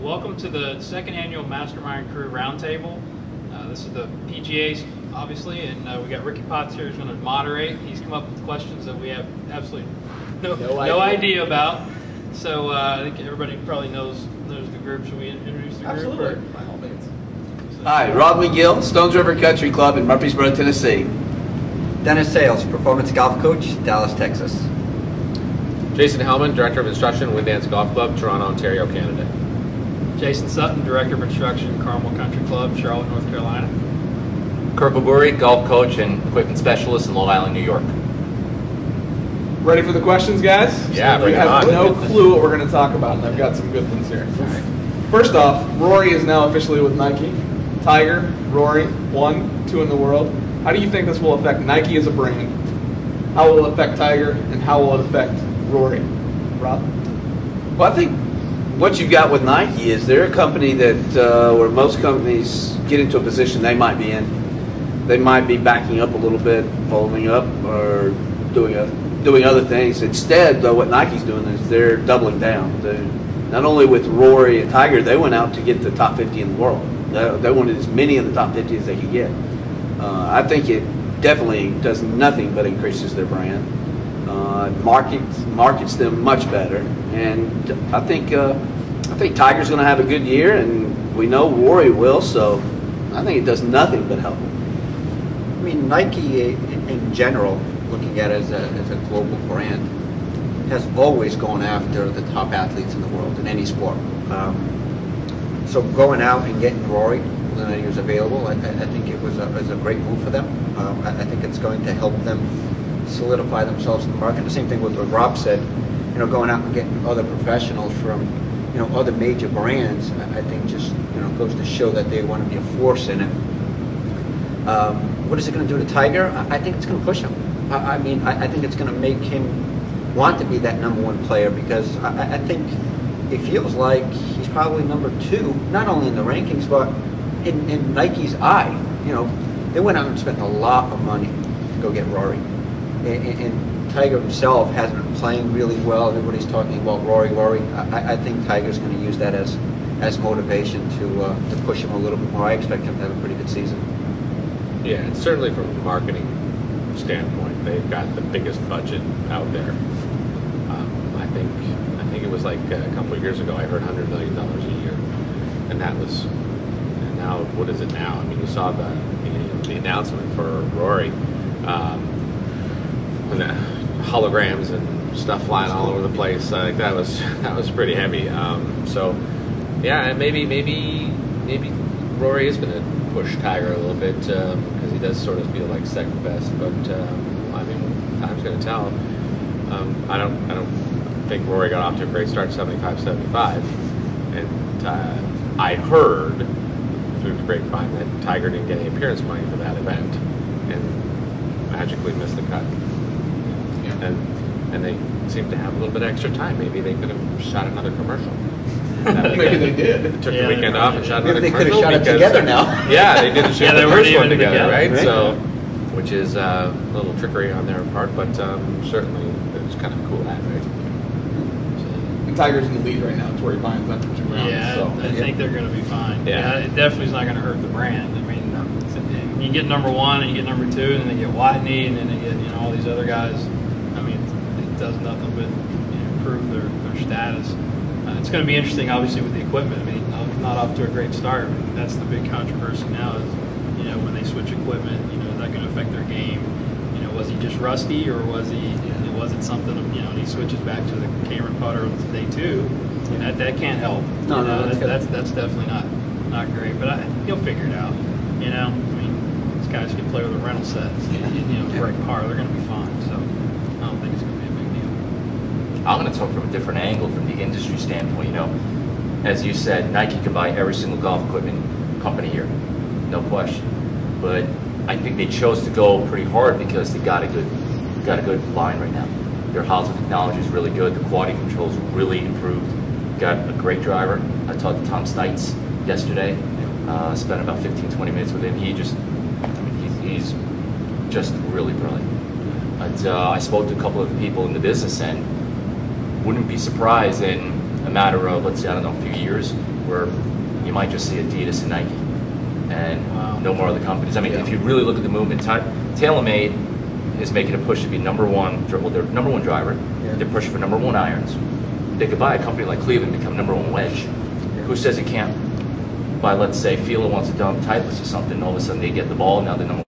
welcome to the second annual Mastermind Crew Roundtable. This is the PGA, obviously, and we got Ricky Potts here who's going to moderate. He's come up with questions that we have absolutely no idea about. So I think everybody probably knows the group. Should we introduce the group? Absolutely. By all means. Hi, Rob McGill, Stones River Country Club in Murfreesboro, Tennessee. Dennis Sales, Performance Golf Coach, Dallas, Texas. Jason Hellman, Director of Instruction, Windance Golf Club, Toronto, Ontario, Canada. Jason Sutton, Director of Instruction, Carmel Country Club, Charlotte, North Carolina. Kirk Oguri, Golf Coach and Equipment Specialist in Long Island, New York. Ready for the questions, guys? Yeah, bring We it have on. no clue what we're going to talk about, and I've got some good ones here. First off, Rory is now officially with Nike. Tiger, Rory, 1, 2 in the world. How do you think this will affect Nike as a brand? How will it affect Tiger, and how will it affect Rory? Rob? Well, I think what you've got with Nike is they're a company that where most companies get into a position they might be in. They might be backing up a little bit, folding up, or doing other things. Instead, though, what Nike's doing is they're doubling down. Not only with Rory and Tiger, they went out to get the top 50 in the world. They wanted as many of the top 50 as they could get. I think it definitely does nothing but increases their brand, markets them much better, and I think Tiger's going to have a good year, and we know Rory will. So I think it does nothing but help him. I mean, Nike in general, looking at it as a global brand, has always gone after the top athletes in the world in any sport. So going out and getting Rory when he was available, I think it was a great move for them. I think it's going to help them solidify themselves in the market. The same thing with what Rob said, going out and getting other professionals from, other major brands. I think just goes to show that they want to be a force in it. What is it going to do to Tiger? I think it's going to push him. I think it's going to make him want to be that #1 player, because I think it feels like he's probably #2, not only in the rankings, but in Nike's eye. They went out and spent a lot of money to go get Rory. And Tiger himself hasn't been playing really well. Everybody's talking about Rory. I think Tiger's going to use that as motivation to push him a little bit more. I expect him to have a pretty good season. Yeah, and certainly from a marketing standpoint, they've got the biggest budget out there. I think it was like a couple of years ago I heard $100 million a year, and now what is it now? I mean, you saw the announcement for Rory, and the holograms and stuff flying all over the place. Like that was pretty heavy. So yeah, and maybe Rory is going to push Tiger a little bit, because he does sort of feel like second best. But time's going to tell. I don't think Rory got off to a great start, 75-75, and I heard through the grapevine that Tiger didn't get any appearance money for that event and magically missed the cut. Yeah. And they seem to have a little bit of extra time. Maybe they could have shot another commercial. Maybe they did. Took the weekend off and shot another Maybe commercial. They could have shot it together now. Yeah, they did the first one together, right? Right. So, which is a little trickery on their part, but certainly it's kind of a cool hat, right? And Tiger's in the lead right now. Torrey Pines not pushing around. Yeah, So. I think they're going to be fine. Yeah. It definitely is not going to hurt the brand. I mean, you get #1 and you get #2, and then they get Watney, and then they get all these other guys. I mean, it does nothing but improve their status. It's going to be interesting, obviously, with the equipment. I mean, not off to a great start. I mean, that's the big controversy now is, when they switch equipment, is that going to affect their game? Was he just rusty, or was it something? And he switches back to the Cameron putter on day 2. And that can't help. No, that's definitely not great. But he'll figure it out. I mean, these guys can play with a rental set. Break par, they're going to be fine. So I don't think it's going to be a big deal. I'm going to talk from a different angle, from the industry standpoint. As you said, Nike can buy every single golf equipment company here, no question. But I think they chose to go pretty hard because they got a good line right now. Their hosel technology is really good. The quality control is really improved. Got a great driver. I talked to Tom Stites yesterday. Spent about 15-20 minutes with him. He's just really brilliant. But I spoke to a couple of people in the business, and wouldn't be surprised in a matter of, let's say, I don't know, a few years, where you might just see Adidas and Nike, and no more other companies. I mean, if you really look at the movement, TaylorMade is making a push to be number one. Well, they're number one driver. Yeah. They're pushing for number one irons. They could buy a company like Cleveland and become number one wedge. Who says it can't? By, let's say, Fila wants to dump Titleist or something, all of a sudden they get the ball, now they're number